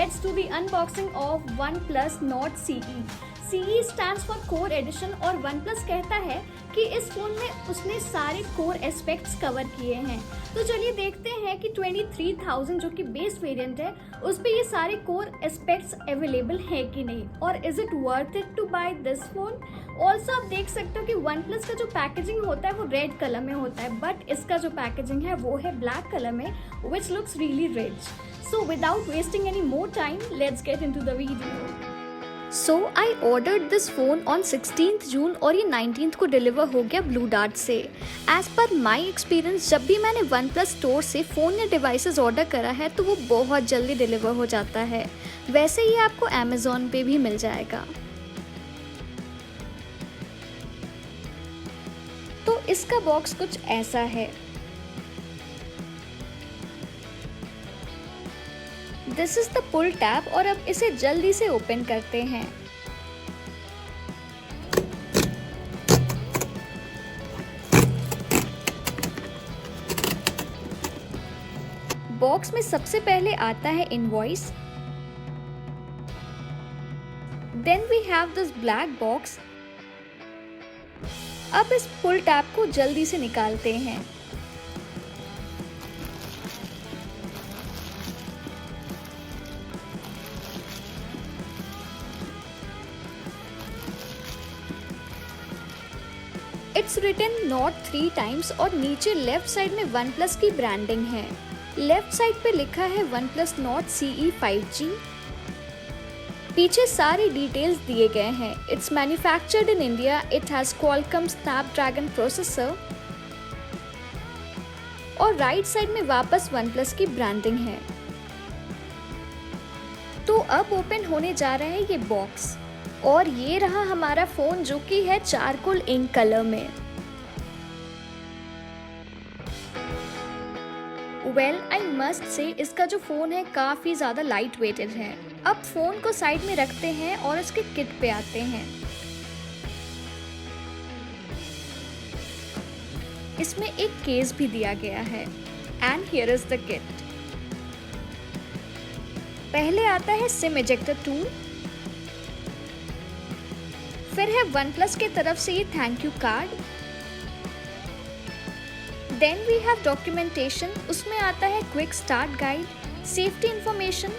let's do the unboxing of OnePlus Nord CE. CE stands for Core Edition और OnePlus कहता है कि इस फोन में उसने सारे कोर एस्पेक्ट्स कवर किए हैं। तो चलिए देखते हैं कि 23,000 जो कि बेस वेरिएंट है उस पे ये सारे कोर एस्पेक्ट्स अवेलेबल है कि नहीं, और is it worth it to buy this phone. Also आप देख सकते हो कि OnePlus का जो पैकेजिंग होता है वो रेड कलर में होता है, बट इसका जो पैकेजिंग है वो है ब्लैक कलर में, which looks really rich. So without wasting any more time, let's get into the video. So I ordered this phone on 16th जून और ये 19th को डिलीवर हो गया ब्लू डार्ट से। एज पर माई एक्सपीरियंस, जब भी मैंने OnePlus स्टोर से फ़ोन या डिवाइसेस ऑर्डर करा है तो वो बहुत जल्दी डिलीवर हो जाता है। वैसे ही आपको अमेज़ॉन पे भी मिल जाएगा। तो इसका बॉक्स कुछ ऐसा है। This is the pull tab और अब इसे जल्दी से ओपन करते हैं। बॉक्स में सबसे पहले आता है invoice, then we have this black box. अब इस पुल टैब को जल्दी से निकालते हैं। इट्स रिटन नॉट 3 टाइम्स और नीचे लेफ्ट साइड में OnePlus की ब्रांडिंग है। लेफ्ट साइड पे लिखा है OnePlus Nord CE 5G। पीछे सारी डिटेल्स दिए गए हैं। It's manufactured in India, it has Qualcomm Snapdragon processor और राइट साइड में वापस OnePlus की ब्रांडिंग है। तो अब ओपन होने जा रहा है ये बॉक्स और ये रहा हमारा फोन जो कि है चारकोल इंक कलर में। वेल आई मस्ट से इसका जो फोन है काफी ज्यादा लाइट वेटेड है। अब फोन को साइड में रखते हैं और इसके किट पे आते हैं। इसमें एक केस भी दिया गया है and here is the kit. पहले आता है सिम इजेक्टर टूल, फिर है OnePlus के तरफ से ये thank you card, then we have documentation. उसमें आता है quick start guide, safety information,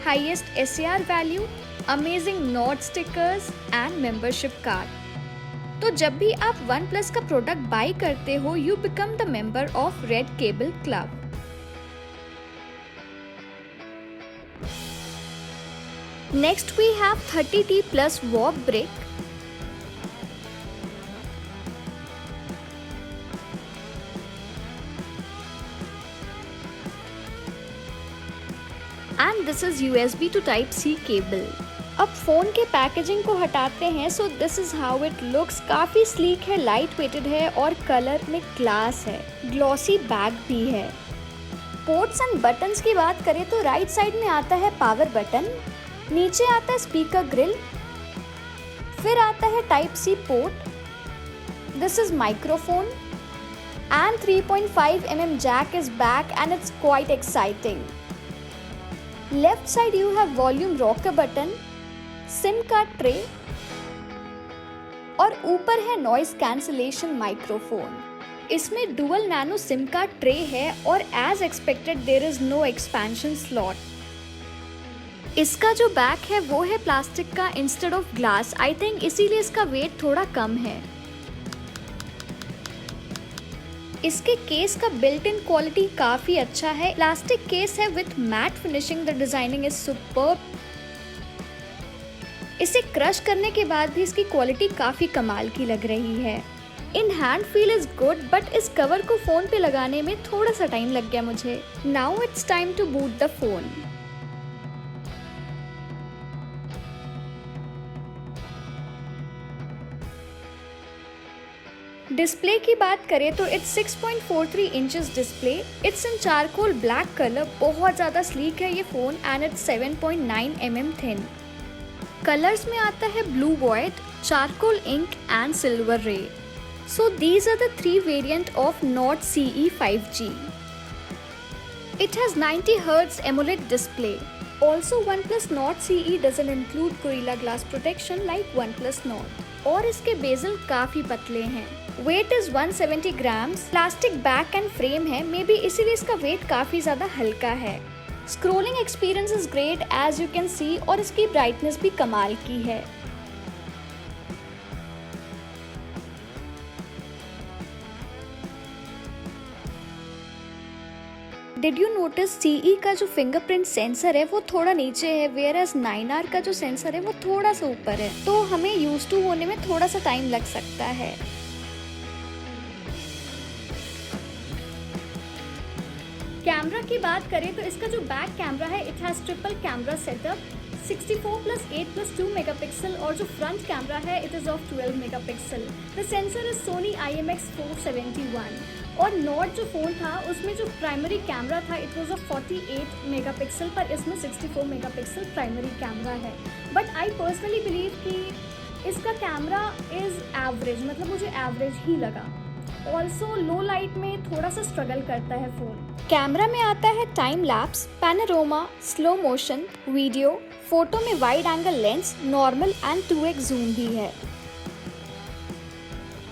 highest SAR value, amazing not stickers and membership card. तो जब भी आप OnePlus का प्रोडक्ट बाय करते हो, you become the member of red cable club. Next we have 30T plus walk break, and this is USB to Type-C cable. अब phone के packaging को हटाते हैं। So this is how it looks. काफी sleek है, light weighted है और colour में ग्लास है। ग्लॉसी बैग भी है। पोर्ट्स एंड बटन्स की बात करें तो राइट साइड में आता है पावर बटन, नीचे आता है स्पीकर ग्रिल, फिर आता है Type-C port, this is microphone and 3.5mm jack is back and it's quite exciting. Left side you have volume rocker button, sim card tray और ऊपर है नॉइस कैंसलेशन माइक्रोफोन। इसमें dual nano sim card tray है और as expected there is no expansion slot. इसका जो back है वो है प्लास्टिक का instead of glass. I think इसीलिए इसका वेट थोड़ा कम है। इसके केस का बिल्ट इन क्वालिटी काफी अच्छा है। प्लास्टिक केस है with mat finishing, the designing is superb. इसे क्रश करने के बाद भी इसकी क्वालिटी काफी कमाल की लग रही है। In hand feel is good, but इस कवर को फोन पे लगाने में थोड़ा सा टाइम लग गया मुझे। Now it's time to boot the phone. Display की बात करें तो it's 6.43 inches display. It's in charcoal black colour, बहुत ज़्यादा स्लीक है ये phone and it's 7.9mm thin. Colours में आता है blue void, charcoal ink and silver ray. So these are the three variants of Nord CE 5G. It has 90Hz AMOLED display. Also, OnePlus Nord CE doesn't include Gorilla Glass protection like OnePlus Nord. और इसके bezel काफ़ी पतले हैं। Weight is 170 grams, plastic back and frame है, may be इसीलिए इसका wait काफ़ी ज़्यादा हल्का है। Scrolling experience is great as you can see, और इसकी ब्राइटनेस भी कमाल की है। डिड यू नोटिस CE का जो फिंगरप्रिंट सेंसर है वो थोड़ा नीचे है, वेयर एज 9R का जो सेंसर है वो थोड़ा सा ऊपर है, तो हमें यूज टू होने में थोड़ा सा टाइम लग सकता है। कैमरा की बात करें तो इसका जो बैक कैमरा है it has triple camera setup 64+8+2 megapixel, और जो फ्रंट कैमरा है it is of 12 megapixel. The sensor is Sony IMX471। और नॉट जो फ़ोन था उसमें जो प्राइमरी कैमरा था इट वाज ऑफ 48 मेगापिक्सल, पर इसमें 64 मेगापिक्सल प्राइमरी कैमरा है। बट आई पर्सनली बिलीव कि इसका कैमरा इज़ एवरेज, मतलब मुझे एवरेज ही लगा। ऑल्सो लो लाइट में थोड़ा सा स्ट्रगल करता है फ़ोन। कैमरा में आता है time lapse, panorama, slow motion, video, photo में wide angle lens, normal and 2x zoom भी है।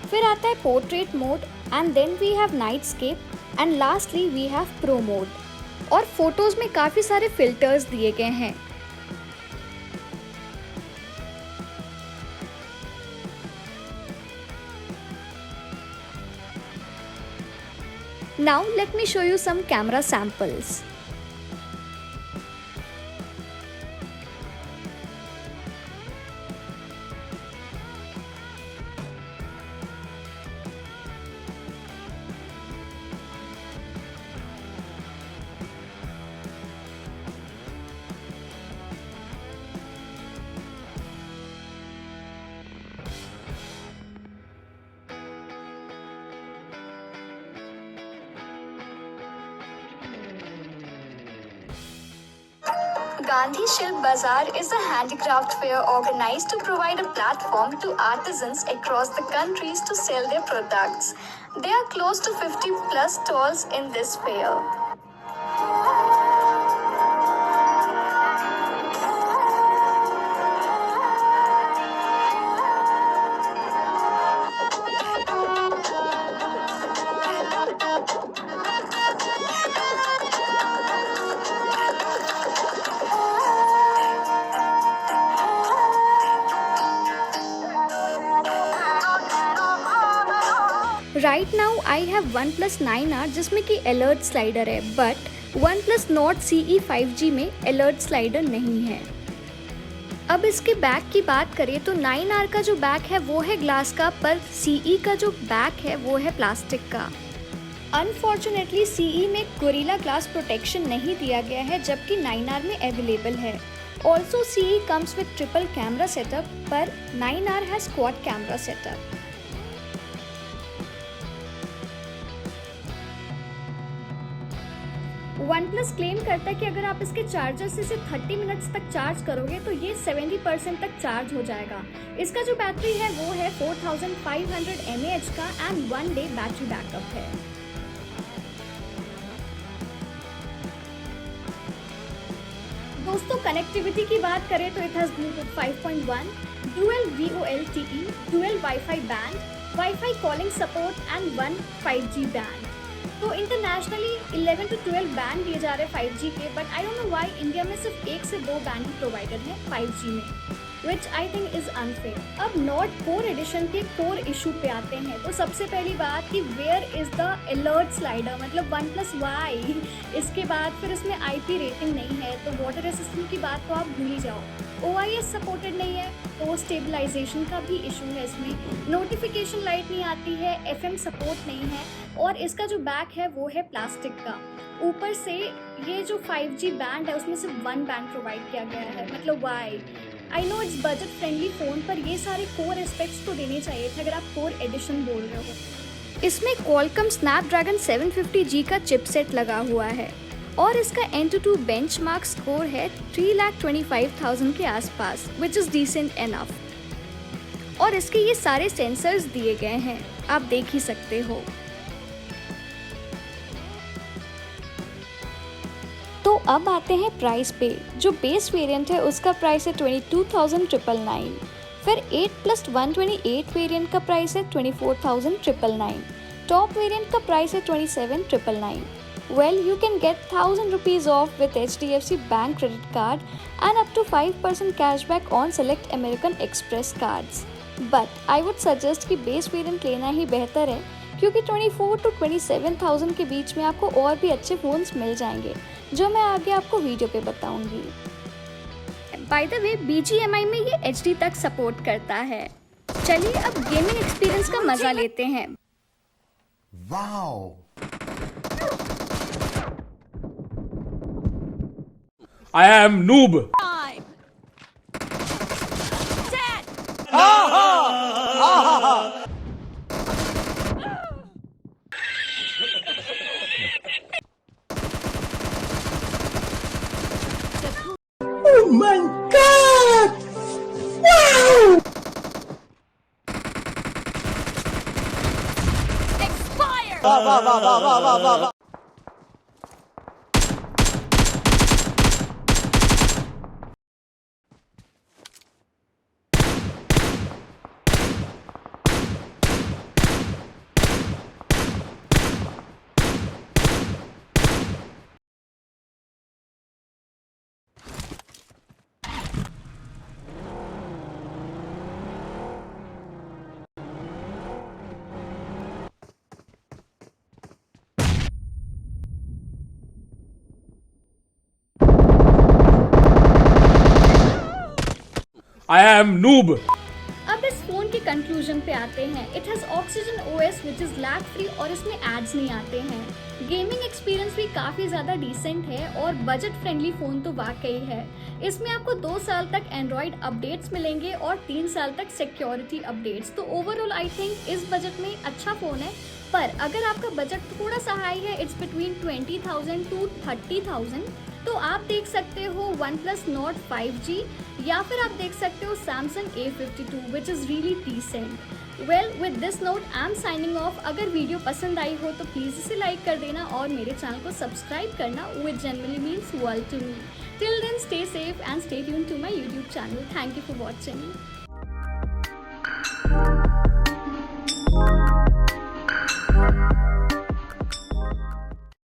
फिर आता है portrait mode, and then we have nightscape, and lastly we have pro mode. और फोटोज में काफ़ी सारे फिल्टर्स दिए गए हैं। Now let me show you some camera samples. Gandhi Shilp Bazaar is a handicraft fair organized to provide a platform to artisans across the countries to sell their products. There are close to 50 plus stalls in this fair. Right now I have OnePlus 9R जिसमें कि alert slider है, but OnePlus Nord CE 5G में alert slider नहीं है। अब इसके back की बात करें तो 9R का जो बैक है वो है ग्लास का, पर CE का जो बैक है वो है प्लास्टिक का। अनफॉर्चुनेटली CE में गोरिल्ला ग्लास प्रोटेक्शन नहीं दिया गया है, जबकि 9R में अवेलेबल है। Also CE comes with triple camera setup, पर 9R has quad camera setup. OnePlus claim करता है कि अगर आप इसके चार्जर से इसे 30 मिनट्स तक चार्ज करोगे तो ये 70% तक चार्ज हो जाएगा। इसका जो बैटरी है वो है 4500 mAh का एंड 1 डे बैटरी बैकअप है। दोस्तों कनेक्टिविटी की बात करें तो it has Bluetooth 5.1, dual VoLTE, dual wifi band, wifi calling support and 1 5G band. तो इंटरनेशनली 11 to 12 बैंड दिए जा रहे हैं 5G के, but I don't know why India में सिर्फ 1 से 2 बैंड ही प्रोवाइडेड है 5G में, which I think is unfair. अब नॉट कोर एडिशन के कोर इशू पे आते हैं। तो सबसे पहली बात कि where is the alert slider, मतलब OnePlus Y। इसके बाद फिर इसमें IP रेटिंग नहीं है, तो वाटर रेसिस्टेंट की बात तो आप भूल ही जाओ। OIS सपोर्टेड नहीं है, तो स्टेबलाइजेशन का भी इशू है इसमें। नोटिफिकेशन लाइट नहीं आती है, FM सपोर्ट नहीं है, और इसका जो बैक है वो है प्लास्टिक का। ऊपर से ये जो 5G बैंड है उसमें सिर्फ 1 बैंड प्रोवाइड किया गया है, मतलब Y. I know it's budget friendly phone, पर ये सारे कोर एस्पेक्ट्स तो देने चाहिए थे अगर आप कोर एडिशन बोल रहे हो। इसमें Qualcomm Snapdragon 750G का चिपसेट लगा हुआ है, और इसका Antutu बेंचमार्क स्कोर है 3,25,000 के आसपास, विच इज़ डिसेंट इनफ। और इसके ये सारे सेंसर्स दिए गए हैं, आप देख ही सकते हो। तो अब आते हैं प्राइस पे। जो बेस वेरिएंट है उसका प्राइस है 22,999। फिर 8+128 वेरिएंट का प्राइस है 24,999। टॉप वेरिएंट का प्राइस है 27,999। Well, you can get 1,000 rupees off with HDFC Bank credit card and up to 5% cashback on select American Express cards. But I would suggest कि base variant लेना ही बेहतर है, क्योंकि 24 to 27,000 के बीच में आपको और भी अच्छे फ़ोन्स मिल जाएंगे, जो मैं आगे आपको वीडियो पे बताऊंगी। बाय द वे, BGMI में ये HD तक सपोर्ट करता है। चलिए अब गेमिंग एक्सपीरियंस का मजा लेते हैं। Wow! I am noob. Oh my God! Wow! Expired! I am noob. अब इस फोन के कंक्लूजन पे आते हैं। It has oxygen OS which is lag free और इसमें एड्स नहीं आते हैं। गेमिंग एक्सपीरियंस भी काफ़ी ज़्यादा डिसेंट है और बजट फ्रेंडली फ़ोन तो वाकई है। इसमें आपको 2 साल तक एंड्रॉयड अपडेट्स मिलेंगे और 3 साल तक सिक्योरिटी अपडेट्स। तो ओवरऑल आई थिंक इस बजट में अच्छा फ़ोन है। पर अगर आपका बजट थोड़ा सा हाई है, इट्स बिटवीन 20,000 to 30,000, तो आप देख सकते हो OnePlus Nord 5G या फिर आप देख सकते हो Samsung A52 which is really decent. Well, with this note, I'm signing off. अगर वीडियो पसंद आई हो तो प्लीज़ इसे लाइक कर देना और मेरे चैनल को सब्सक्राइब करना, which generally means world to me. Till then, stay safe and stay tuned to my YouTube channel. Thank you for watching.